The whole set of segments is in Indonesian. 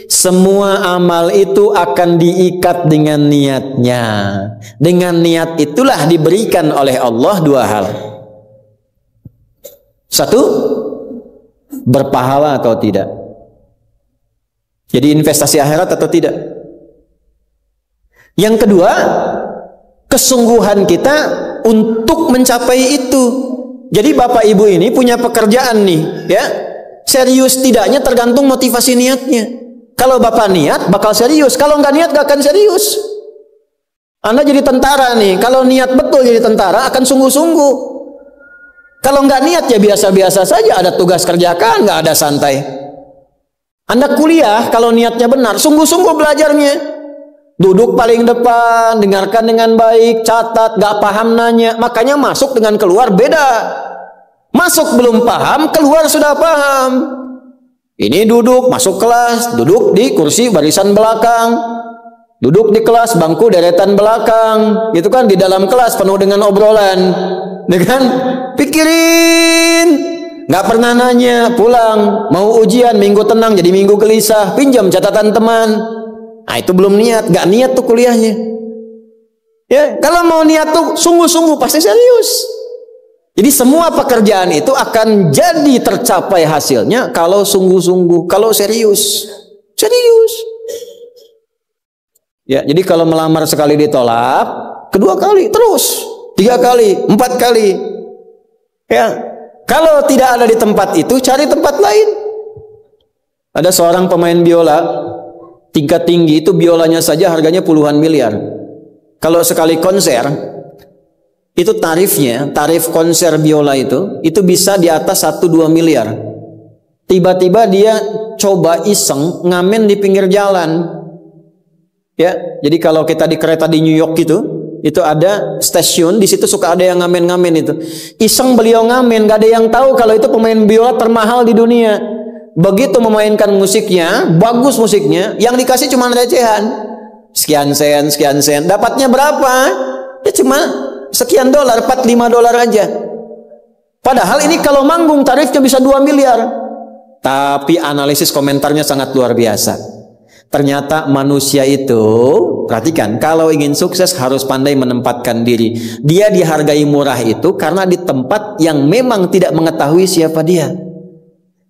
semua amal itu akan diikat dengan niatnya. Dengan niat itulah diberikan oleh Allah dua hal. Satu, berpahala atau tidak. Jadi investasi akhirat atau tidak. Yang kedua, kesungguhan kita untuk mencapai itu. Jadi bapak ibu ini punya pekerjaan nih, ya. Serius tidaknya tergantung motivasi niatnya. Kalau bapak niat bakal serius, kalau nggak niat nggak akan serius. Anda jadi tentara nih, kalau niat betul jadi tentara akan sungguh-sungguh. Kalau nggak niat ya biasa-biasa saja, ada tugas kerjakan, nggak ada santai. Anda kuliah kalau niatnya benar, sungguh-sungguh belajarnya. Duduk paling depan, dengarkan dengan baik, catat, gak paham nanya. Makanya masuk dengan keluar beda. Masuk belum paham, keluar sudah paham. Ini duduk, masuk kelas, duduk di kursi barisan belakang. Duduk di kelas, bangku deretan belakang. Gitu kan, di dalam kelas penuh dengan obrolan. Dengan pikirin. Gak pernah nanya, pulang. Mau ujian, minggu tenang, jadi minggu gelisah. Pinjam catatan teman. Nah itu belum niat, gak niat tuh kuliahnya. Ya, kalau mau niat tuh sungguh-sungguh pasti serius. Jadi semua pekerjaan itu akan jadi tercapai hasilnya kalau sungguh-sungguh, kalau serius. Serius. Ya, jadi kalau melamar sekali ditolak, kedua kali terus, 3 kali, 4 kali. Ya, kalau tidak ada di tempat itu, cari tempat lain. Ada seorang pemain biola tingkat tinggi itu, biolanya saja harganya puluhan miliar. Kalau sekali konser itu tarifnya, tarif konser biola itu bisa di atas 1-2 miliar. Tiba-tiba dia coba iseng ngamen di pinggir jalan. Ya, jadi kalau kita di kereta di New York itu ada stasiun, di situ suka ada yang ngamen-ngamen itu. Iseng beliau ngamen, gak ada yang tahu kalau itu pemain biola termahal di dunia. Begitu memainkan musiknya, bagus musiknya, yang dikasih cuma recehan. Sekian sen. Dapatnya berapa? Ya cuma sekian dolar, 4-5 dolar aja. Padahal ini kalau manggung tarifnya bisa 2 miliar. Tapi analisis komentarnya sangat luar biasa. Ternyata manusia itu, perhatikan, kalau ingin sukses harus pandai menempatkan diri. Dia dihargai murah itu karena di tempat yang memang tidak mengetahui siapa dia.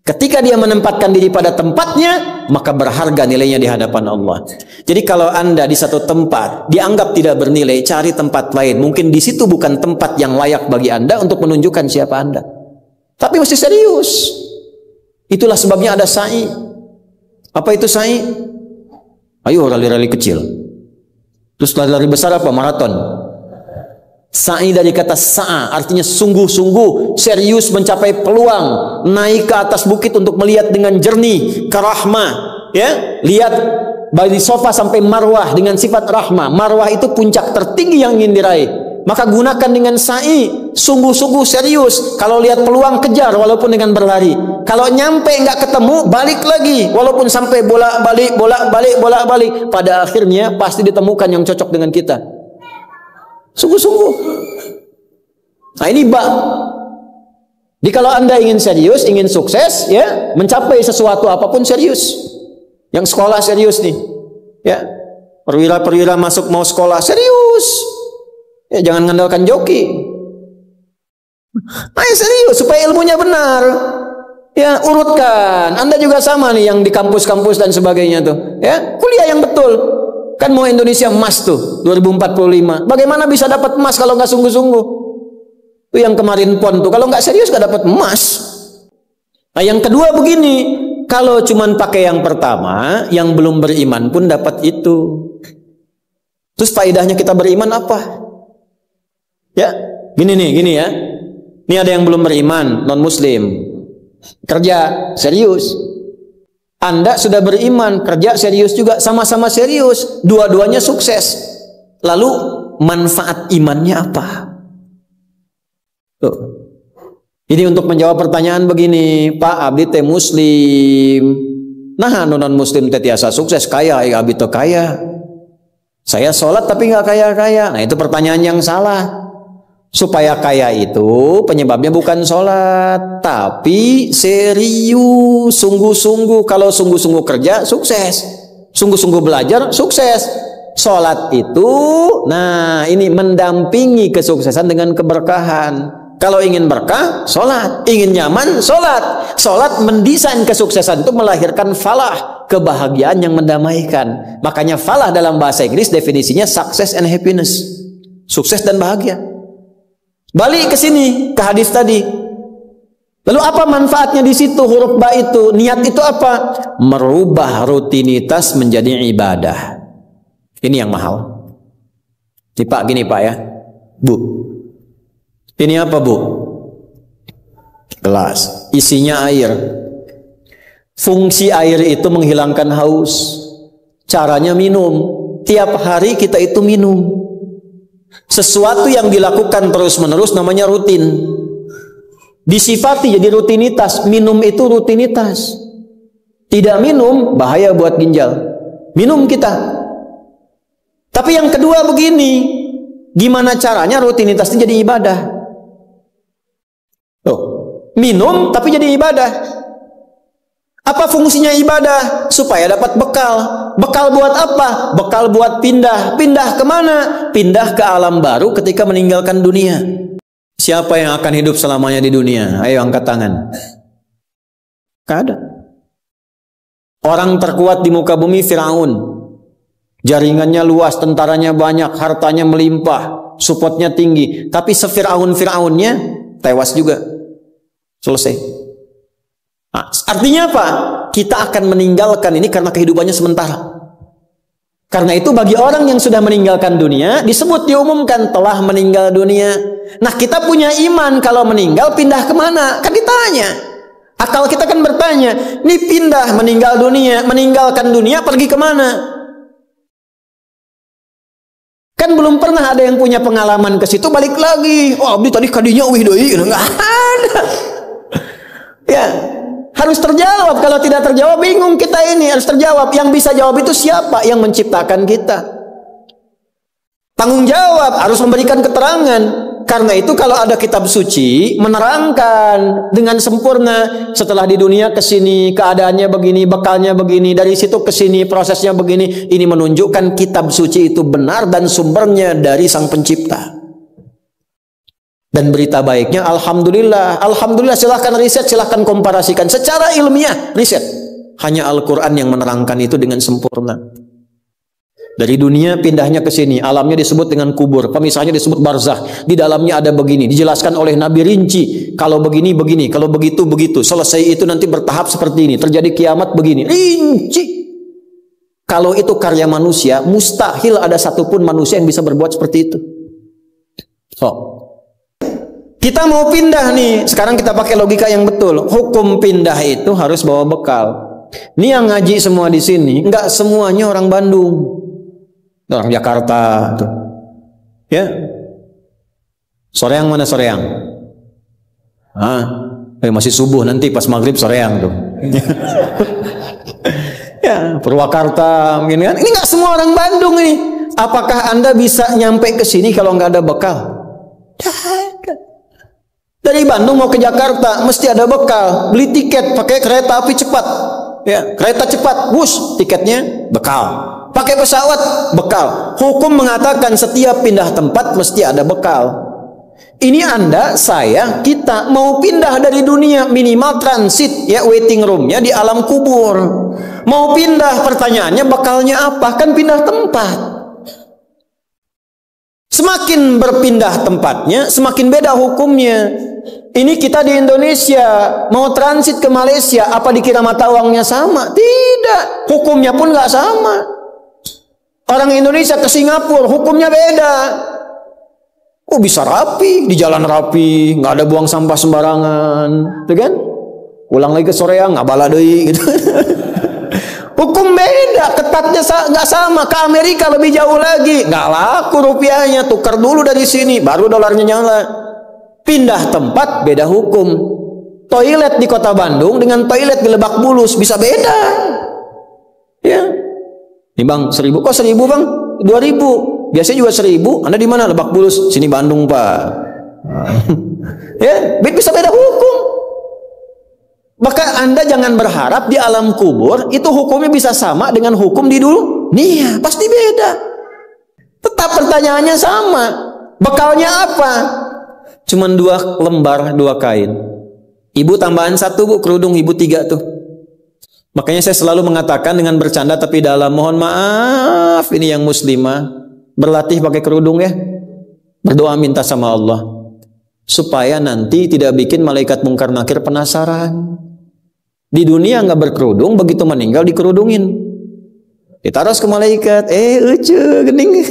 Ketika dia menempatkan diri pada tempatnya, maka berharga nilainya di hadapan Allah. Jadi kalau Anda di satu tempat dianggap tidak bernilai, cari tempat lain. Mungkin di situ bukan tempat yang layak bagi Anda untuk menunjukkan siapa Anda. Tapi mesti serius. Itulah sebabnya ada sa'i. Apa itu sa'i? Ayo rali-rali kecil. Terus lari-lari besar apa? Maraton. Sa'i dari kata sa'a, artinya sungguh-sungguh, serius mencapai peluang, naik ke atas bukit untuk melihat dengan jernih ke rahmah, ya, lihat dari sofa sampai marwah dengan sifat rahmah. Marwah itu puncak tertinggi yang ingin diraih. Maka gunakan dengan sa'i, sungguh-sungguh serius. Kalau lihat peluang kejar walaupun dengan berlari. Kalau nyampe nggak ketemu, balik lagi walaupun sampai bolak-balik. Pada akhirnya pasti ditemukan yang cocok dengan kita. Sungguh-sungguh. Nah ini Jadi kalau Anda ingin serius, ingin sukses, ya, mencapai sesuatu apapun serius. Yang sekolah serius nih, ya, perwira-perwira masuk mau sekolah serius. Ya, jangan mengandalkan joki. Ayo serius supaya ilmunya benar. Ya, urutkan. Anda juga sama nih yang di kampus-kampus dan sebagainya tuh. Ya, kuliah yang betul. Kan mau Indonesia emas tuh 2045. Bagaimana bisa dapat emas kalau nggak sungguh-sungguh? Itu yang kemarin PON tuh, kalau nggak serius nggak dapat emas. Nah, yang kedua begini, kalau cuman pakai yang pertama, yang belum beriman pun dapat itu. Terus faedahnya kita beriman apa? Ya, gini ya. Ini ada yang belum beriman, non muslim. Kerja serius. Anda sudah beriman, kerja serius juga, sama-sama serius, dua-duanya sukses. Lalu manfaat imannya apa? Tuh. Ini untuk menjawab pertanyaan begini, Pak abdi teh muslim. Nah, non muslim teh tiasa sukses, kaya, abdi teh kaya. Saya sholat tapi nggak kaya-kaya. Nah, itu pertanyaan yang salah. Supaya kaya itu penyebabnya bukan sholat, tapi serius, sungguh-sungguh. Kalau sungguh-sungguh kerja, sukses. Sungguh-sungguh belajar, sukses. Sholat itu, nah ini mendampingi kesuksesan dengan keberkahan. Kalau ingin berkah, sholat. Ingin nyaman, sholat. Sholat mendesain kesuksesan itu melahirkan falah, kebahagiaan yang mendamaikan. Makanya falah dalam bahasa Inggris definisinya success and happiness. Sukses dan bahagia. Balik ke sini, ke hadis tadi. Lalu apa manfaatnya di situ? Huruf ba itu, niat itu apa? Merubah rutinitas menjadi ibadah. Ini yang mahal. Nih Pak, gini Pak ya, Bu. Ini apa Bu? Gelas, isinya air. Fungsi air itu menghilangkan haus. Caranya minum. Tiap hari kita itu minum. Sesuatu yang dilakukan terus-menerus namanya rutin. Disifati jadi rutinitas. Minum itu rutinitas. Tidak minum bahaya buat ginjal. Minum kita. Tapi yang kedua begini, gimana caranya rutinitas itu jadi ibadah? Tuh, minum tapi jadi ibadah. Apa fungsinya ibadah? Supaya dapat bekal. Bekal buat apa? Bekal buat pindah. Pindah kemana? Pindah ke alam baru ketika meninggalkan dunia. Siapa yang akan hidup selamanya di dunia? Ayo angkat tangan. Gak ada. Orang terkuat di muka bumi Firaun. Jaringannya luas, tentaranya banyak, hartanya melimpah, supportnya tinggi. Tapi se-Firaun-Firaunnya tewas juga. Selesai. Nah, artinya apa? Kita akan meninggalkan ini karena kehidupannya sementara. Karena itu bagi orang yang sudah meninggalkan dunia, disebut, diumumkan telah meninggal dunia. Nah, kita punya iman kalau meninggal pindah kemana? Kan ditanya. Akal kita kan bertanya, ini pindah meninggal dunia, meninggalkan dunia pergi kemana? Kan belum pernah ada yang punya pengalaman ke situ balik lagi. Oh, abdi tadi kadinya wih doi, enggak ada. Ya, harus terjawab. Kalau tidak terjawab bingung kita ini. Harus terjawab. Yang bisa jawab itu siapa? Yang menciptakan kita. Tanggung jawab, harus memberikan keterangan. Karena itu kalau ada kitab suci menerangkan dengan sempurna, setelah di dunia ke sini keadaannya begini, bekalnya begini, dari situ ke sini prosesnya begini. Ini menunjukkan kitab suci itu benar dan sumbernya dari Sang Pencipta. Dan berita baiknya, alhamdulillah, alhamdulillah, silahkan riset, silahkan komparasikan secara ilmiah, riset. Hanya Al-Quran yang menerangkan itu dengan sempurna. Dari dunia pindahnya ke sini, alamnya disebut dengan kubur, pemisahnya disebut barzakh. Di dalamnya ada begini, dijelaskan oleh Nabi rinci. Kalau begini begini, kalau begitu begitu. Selesai itu nanti bertahap seperti ini, terjadi kiamat begini, rinci. Kalau itu karya manusia, mustahil ada satupun manusia yang bisa berbuat seperti itu. Kita mau pindah nih, sekarang kita pakai logika yang betul. Hukum pindah itu harus bawa bekal. Ini yang ngaji semua di sini, enggak semuanya orang Bandung, orang Jakarta tuh. Ya. Soreang mana Soreang? Masih subuh, nanti pas maghrib Soreang tuh. Ya, Purwakarta mungkin kan. Ini enggak semua orang Bandung nih. Apakah Anda bisa nyampe ke sini kalau enggak ada bekal? Dari Bandung mau ke Jakarta mesti ada bekal. Beli tiket pakai kereta api cepat. Ya, kereta cepat, bus, tiketnya bekal. Pakai pesawat, bekal. Hukum mengatakan setiap pindah tempat mesti ada bekal. Ini Anda, saya, kita mau pindah dari dunia, minimal transit, ya, waiting roomnya di alam kubur. Mau pindah, pertanyaannya bekalnya apa? Kan pindah tempat. Semakin berpindah tempatnya, semakin beda hukumnya. Ini kita di Indonesia mau transit ke Malaysia, apa dikira mata uangnya sama? Tidak, hukumnya pun nggak sama. Orang Indonesia ke Singapura, hukumnya beda. Oh, bisa rapi, di jalan rapi, nggak ada buang sampah sembarangan, tuh kan? Pulang lagi ke Soreang, nggak bala deui, gitu. Hukum beda, ketatnya nggak sama. Ke Amerika lebih jauh lagi, nggak laku rupiahnya, tukar dulu dari sini, baru dolarnya nyala. Pindah tempat beda hukum. Toilet di kota Bandung dengan toilet di Lebak Bulus bisa beda. Ya. Nih Bang, 1.000. Kok 1.000 Bang? 2.000. Biasanya juga 1.000. Anda di mana? Lebak Bulus. Sini Bandung Pak. Ya, bisa beda hukum. Maka Anda jangan berharap di alam kubur itu hukumnya bisa sama dengan hukum di dunia. Pasti beda. Tetap pertanyaannya sama. Bekalnya apa? Cuman 2 lembar 2 kain. Ibu tambahan 1 bu, kerudung ibu 3 tuh. Makanya saya selalu mengatakan dengan bercanda tapi dalam, mohon maaf ini yang muslimah, berlatih pakai kerudung ya. Berdoa minta sama Allah supaya nanti tidak bikin malaikat mungkar nakir penasaran. Di dunia nggak berkerudung, begitu meninggal dikerudungin, ditaruh ke malaikat, ucu gening.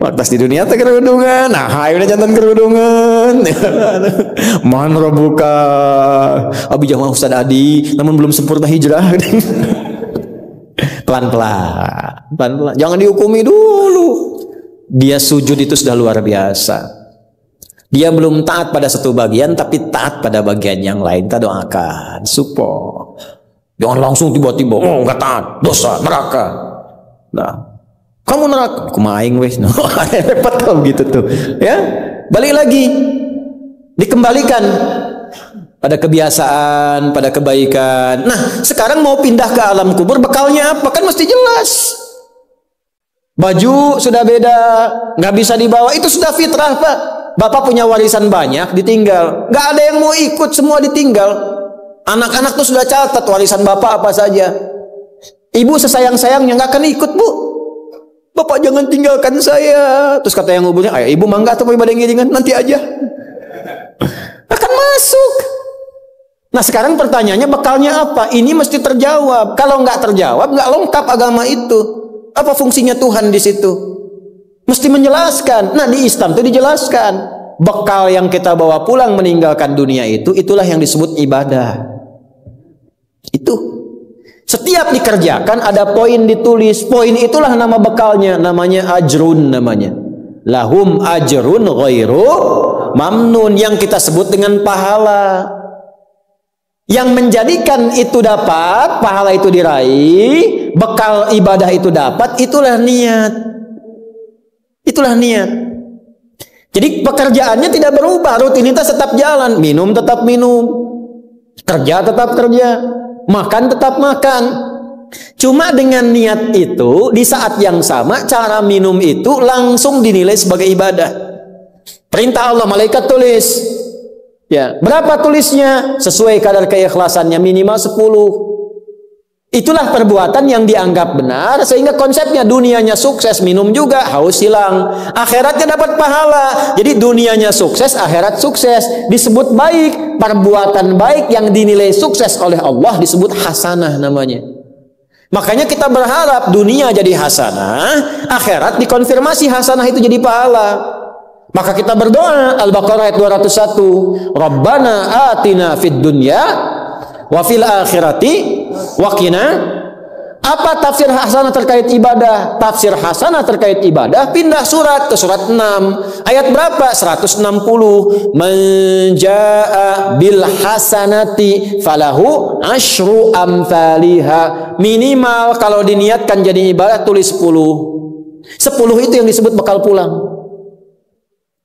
Waktu di dunia teh kerudungan, nah hai udah jantan kerudungan. Man rabbuka, abi jamaah Ustaz Adi, namun belum sempurna hijrah. Pelan-pelan, jangan dihukumi dulu. Dia sujud itu sudah luar biasa. Dia belum taat pada satu bagian, tapi taat pada bagian yang lain. Kita doakan, support. Jangan langsung tiba-tiba, oh nggak taat, dosa, neraka. Nah, kamu neraka, aku maing wes. No, repot kalau gitu tuh. Ya, balik lagi, dikembalikan pada kebiasaan, pada kebaikan. Nah, sekarang mau pindah ke alam kubur, bekalnya apa? Kan mesti jelas. Baju sudah beda, nggak bisa dibawa, itu sudah fitrah Pak. Bapak punya warisan banyak, ditinggal. Nggak ada yang mau ikut, semua ditinggal. Anak-anak tuh sudah catat warisan bapak apa saja. Ibu sesayang-sayangnya nggak akan ikut bu. Bapak jangan tinggalkan saya. Terus kata yang nguburnya, ayo ibu mangga atau mau ibadah ngiringan, nanti aja. Akan masuk. Nah sekarang pertanyaannya bekalnya apa? Ini mesti terjawab. Kalau nggak terjawab, nggak lengkap agama itu. Apa fungsinya Tuhan di situ? Mesti menjelaskan. Nah di Islam itu dijelaskan. Bekal yang kita bawa pulang meninggalkan dunia itu, itulah yang disebut ibadah. Itu. Setiap dikerjakan ada poin ditulis. Poin itulah nama bekalnya. Namanya ajrun namanya. Lahum ajrun ghairu mamnun. Yang kita sebut dengan pahala. Yang menjadikan itu dapat, pahala itu diraih, bekal ibadah itu dapat, itulah niat. Itulah niat. Jadi pekerjaannya tidak berubah, rutinitas tetap jalan, minum tetap minum, kerja tetap kerja, makan tetap makan. Cuma dengan niat itu, di saat yang sama, cara minum itu langsung dinilai sebagai ibadah. Perintah Allah, malaikat tulis. Ya, berapa tulisnya? Sesuai kadar keikhlasannya, minimal 10. Itulah perbuatan yang dianggap benar, sehingga konsepnya dunianya sukses, minum juga, haus hilang, akhiratnya dapat pahala. Jadi dunianya sukses, akhirat sukses, disebut baik. Perbuatan baik yang dinilai sukses oleh Allah disebut hasanah namanya. Makanya kita berharap dunia jadi hasanah, akhirat dikonfirmasi hasanah itu jadi pahala. Maka kita berdoa, Al-Baqarah ayat 201, Rabbana atina fid dunya wa fil akhirati waqina. Apa tafsir hasanah terkait ibadah? Tafsir hasanah terkait ibadah pindah surat ke surat 6. Ayat berapa? 160. Man jaa bil hasanati falahu asyru amthaliha. Minimal kalau diniatkan jadi ibadah tulis 10. 10 itu yang disebut bekal pulang.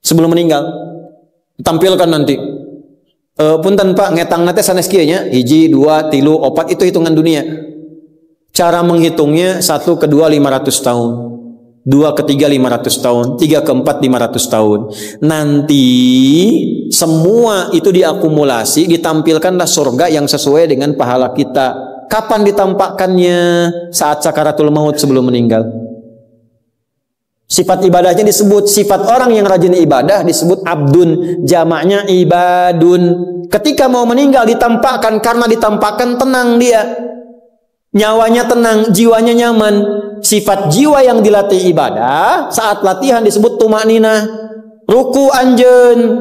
Sebelum meninggal. Tampilkan nanti. Punten Pak ngetang nate sanes kieu nya 1 2 3 4 itu hitungan dunia. Cara menghitungnya 1 ke 2 500 tahun, 2 ke 3 500 tahun, 3 ke 4 500 tahun. Nanti semua itu diakumulasi, ditampilkanlah surga yang sesuai dengan pahala kita. Kapan ditampakkannya? Saat sakaratul maut, sebelum meninggal. Sifat ibadahnya disebut, sifat orang yang rajin ibadah disebut abdun, jamaknya ibadun. Ketika mau meninggal ditampakkan, karena ditampakkan tenang dia, nyawanya tenang, jiwanya nyaman. Sifat jiwa yang dilatih ibadah saat latihan disebut tumanina. Ruku anjen,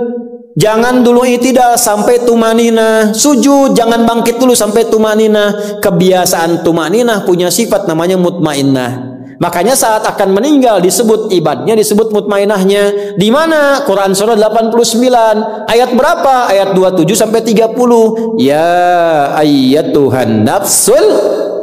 jangan dulu itidal sampai tumanina. Sujud jangan bangkit dulu sampai tumanina. Kebiasaan tumanina punya sifat namanya mutmainnah. Makanya saat akan meninggal disebut ibadahnya, disebut mutmainahnya. Di mana? Quran surah 89 ayat berapa? Ayat 27 sampai 30. Ya ayyatuhan nafsul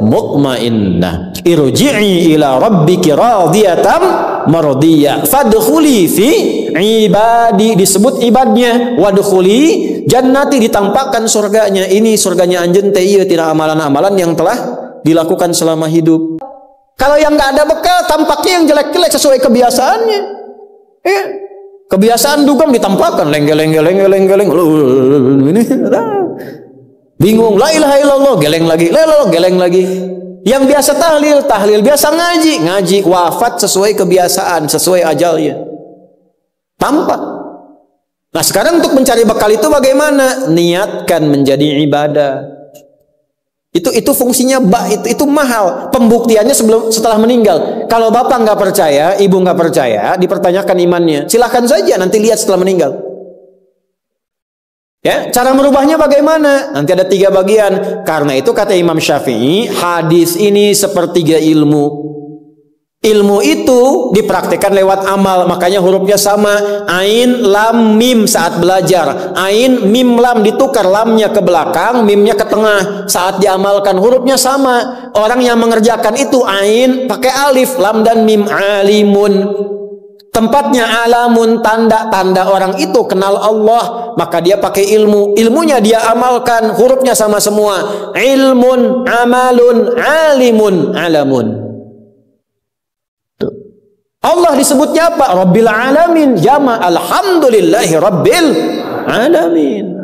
mutmainnah irji'i ila rabbiki radiyatan mardiyah. Fadkhuli fi ibadi, disebut ibadnya. Wadkhuli jannati, ditampakkan surganya. Ini surganya anjeun teh ieu tina amalan-amalan yang telah dilakukan selama hidup. Kalau yang nggak ada bekal, tampaknya yang jelek-jelek sesuai kebiasaannya. Ya. Kebiasaan dugem ditampakkan leng-geleng. Ini bingung, la ilaha illallah, geleng lagi, la ilaha geleng lagi. Yang biasa tahlil, biasa ngaji, wafat sesuai kebiasaan, sesuai ajalnya. Tampak. Nah, sekarang untuk mencari bekal itu bagaimana? Niatkan menjadi ibadah. Itu fungsinya itu mahal. Pembuktiannya setelah meninggal. Kalau bapak nggak percaya, ibu nggak percaya, dipertanyakan imannya. Silahkan saja nanti lihat setelah meninggal. Ya, cara merubahnya bagaimana? Nanti ada 3 bagian. Karena itu kata Imam Syafi'i, hadis ini sepertiga ilmu. Ilmu itu dipraktikkan lewat amal, makanya hurufnya sama. Ain, lam, mim saat belajar. Ain, mim, lam ditukar, lamnya ke belakang, mimnya ke tengah. Saat diamalkan hurufnya sama. Orang yang mengerjakan itu ain pakai alif, lam dan mim, alimun. Tempatnya alamun, tanda-tanda orang itu kenal Allah, maka dia pakai ilmu. Ilmunya dia amalkan, hurufnya sama semua. Ilmun, amalun, alimun, alamun. Allah disebutnya apa? Rabbil alamin, jama alhamdulillahi rabbil alamin.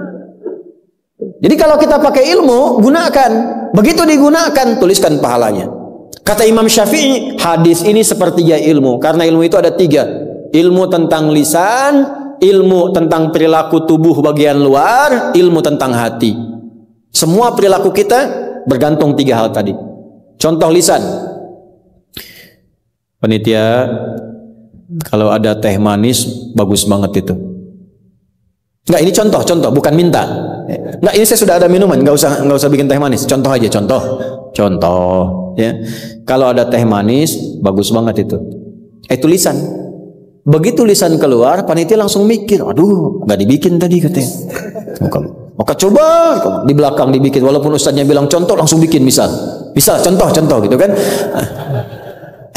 Jadi kalau kita pakai ilmu, gunakan. Begitu digunakan, tuliskan pahalanya. Kata Imam Syafi'i, hadis ini sepertiga ilmu. Karena ilmu itu ada 3. Ilmu tentang lisan, ilmu tentang perilaku tubuh bagian luar, ilmu tentang hati. Semua perilaku kita bergantung 3 hal tadi. Contoh lisan. Panitia, kalau ada teh manis bagus banget itu. Enggak, ini contoh, bukan minta. Enggak, ini saya sudah ada minuman, enggak usah bikin teh manis. Contoh aja, contoh, ya. Kalau ada teh manis bagus banget itu. Itu lisan. Begitu lisan keluar, panitia langsung mikir, aduh, enggak dibikin tadi katanya. Maka coba di belakang dibikin, walaupun ustadznya bilang contoh, langsung bikin misal contoh gitu kan.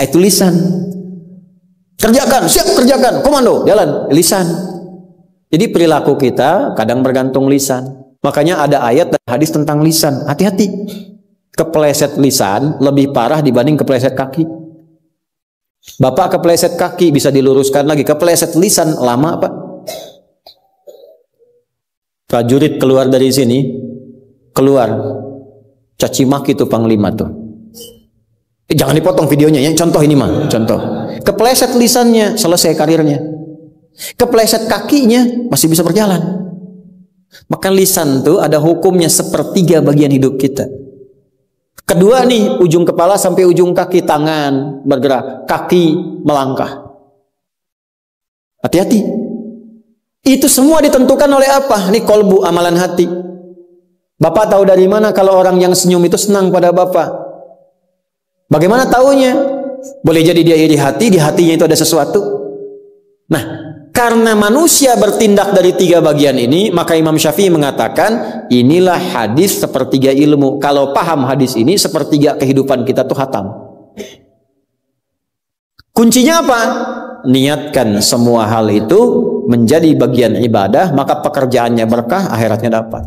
Itu lisan. Kerjakan, siap kerjakan, komando, jalan, lisan. Jadi perilaku kita kadang bergantung lisan. Makanya ada ayat dan hadis tentang lisan. Hati-hati. Kepleset lisan lebih parah dibanding kepleset kaki. Bapak kepleset kaki bisa diluruskan lagi. Kepleset lisan lama Pak. Prajurit keluar dari sini, keluar. Caci maki tuh panglima tuh. Jangan dipotong videonya ya, contoh ini mah, contoh. Kepleset lisannya, selesai karirnya. Kepleset kakinya, masih bisa berjalan. Maka lisan tuh ada hukumnya sepertiga bagian hidup kita. Kedua nih, ujung kepala sampai ujung kaki, tangan bergerak, kaki melangkah. Hati-hati. Itu semua ditentukan oleh apa? Nih kolbu, amalan hati. Bapak tahu dari mana kalau orang yang senyum itu senang pada Bapak? Bagaimana taunya? Boleh jadi dia iri hati, di hatinya itu ada sesuatu. Nah, karena manusia bertindak dari 3 bagian ini, maka Imam Syafi'i mengatakan, inilah hadis sepertiga ilmu. Kalau paham hadis ini, sepertiga kehidupan kita tuh hatam. Kuncinya apa? Niatkan semua hal itu menjadi bagian ibadah, maka pekerjaannya berkah, akhiratnya dapat.